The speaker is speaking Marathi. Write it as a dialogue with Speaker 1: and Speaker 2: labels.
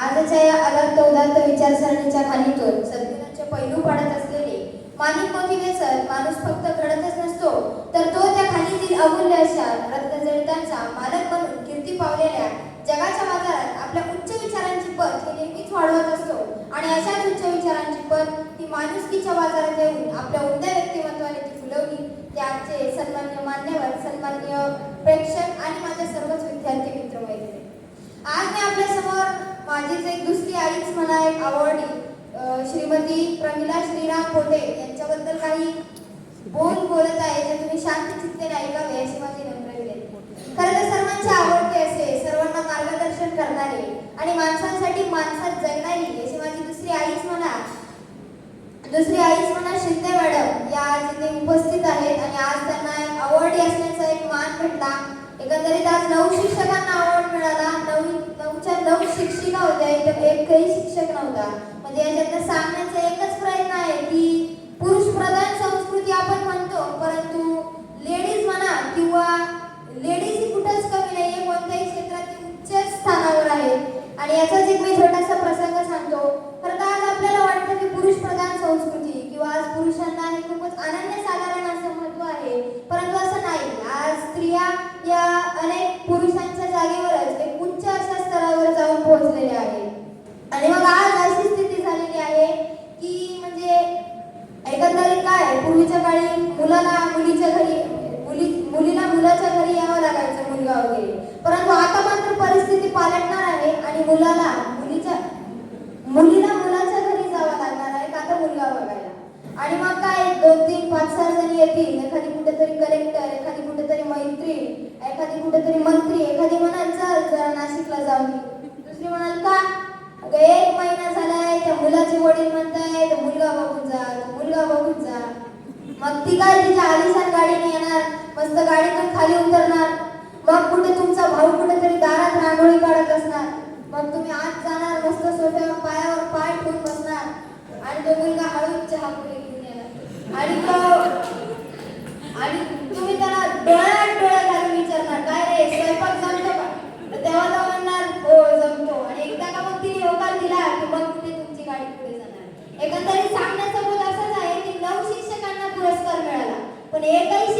Speaker 1: आजच्या या अलग उदात्त विचारसरणीच्या खालीतून सद्गुणांचे पैलू पाडत असलेले माणिक मोती सर माणूस फक्त घडतच नसतो, तर तो त्या खालीतील अमूल्य अशा रत्नजडितांचा मालक बनून कीर्ती पावलेल्या जगाच्या बाजारात आपल्या उच्च विचारांची पत ही नेहमीच वाढवत असतो. आणि अशाच उच्च विचारांची पत ही माणुसकीच्या बाजारात येऊन आपल्या उमद्या व्यक्तिमत्वाने ती फुलवली. ते आजचे सन्मान्य मान्यवर, सन्मान्य प्रेक्षक आणि माझ्या सर्वच विद्यार्थी मित्र मैत्रिणी, आज मी आपल्या समोर माझीच एक दुसरी आईच म्हणा एक आवडली श्रीमती प्रमिला श्रीराम पोटे यांच्याबद्दल काही बोलत आहे, जे तुम्ही शांत चित्तेने ऐकावे अशी माझी नम्र विनंती. खरं तर सर्वांचे आवडते असे, सर्वांना मार्गदर्शन करणारे आणि माणसांसाठी माणसात जगणारी अशी माझी दुसरी आईच म्हणा शिंदे मॅडम या आज इथे उपस्थित आहेत. आणि आज त्यांना एक अवॉर्ड असण्याचा एक मान भेटला. एकंदरीत आज 9 शिक्षकांना अवॉर्ड मिळाला. 9 शिक्षिका होत्या, एकही शिक्षक नव्हता. म्हणजे याच्यातनं सांगण्याचा एकच प्रयत्न आहे की पुरुष प्रधान संस्कृती आपण म्हणतो, परंतु लेडीज म्हणा किंवा लेडीज ही कुठंच कमी नाहीये, कोणत्याही क्षेत्रात ती उच्च स्थानावर आहे. आणि याचाच एक मी छोटासा प्रसंग सांगतो. खरं तर आज आपल्याला वाटतं की पुरुष प्रधान संस्कृती किंवा आज पुरुषांना हे खूपच अनन्यसाधारण असं महत्त्व आहे, परंतु असं नाही. आज स्त्रिया या अनेक पुरुषांच्या जागेवरच एक उच्च अशा स्तरावर जाऊन पोहोचलेल्या आहेत. आणि मग आज अशी स्थिती झालेली आहे की म्हणजे एकंदरीत काय, पूर्वीच्या काळी मुलीला मुलाच्या घरी यावं लागायचं, मुलगा वगैरे, परंतु आता मात्र परिस्थिती पालटणार आहे आणि मुलीला मुलाच्या घरी जावं लागणार आहे का तर मुलगा बघायला. आणि मग काय 2, 3, 5, 6 जणी येतील, एखादी कुठेतरी कलेक्टर, एखादी कुठेतरी मैत्रीण, एखादी कुठेतरी मंत्री, एखादी म्हणाल चल जरा नाशिकला जाऊन, दुसरी म्हणाल का 1 महिना झालाय त्या मुलाचे वडील म्हणताय मुलगा बघून जा. मग ती काय तिच्या आलिशान गाडीने येणार, मस्त गाडीतून खाली उतरणार. मग कुठे तुमचा भाऊ कुठेतरी दारात रांगोळी काढत असणार, मग तुम्ही आत जाणार, मस्त सोफ्यावर पायावर पाय ठेवून बसणार आणि तो मुलगा हळूच चहा पुढे घेऊन येणार आणि तुम्ही त्याला डोळ्या घालून विचारणार काय रे स्वयंपाक जमतो का, तर तेव्हा तो म्हणणार हो जमतो. आणि एकदा का मग तिने होकार दिला की मग कुठे तुमची गाडी पुढे जाणार. एकंदरीत सांगण्याचा बोध असाच आहे की 9 शिक्षकांना पुरस्कार मिळाला, पण एकही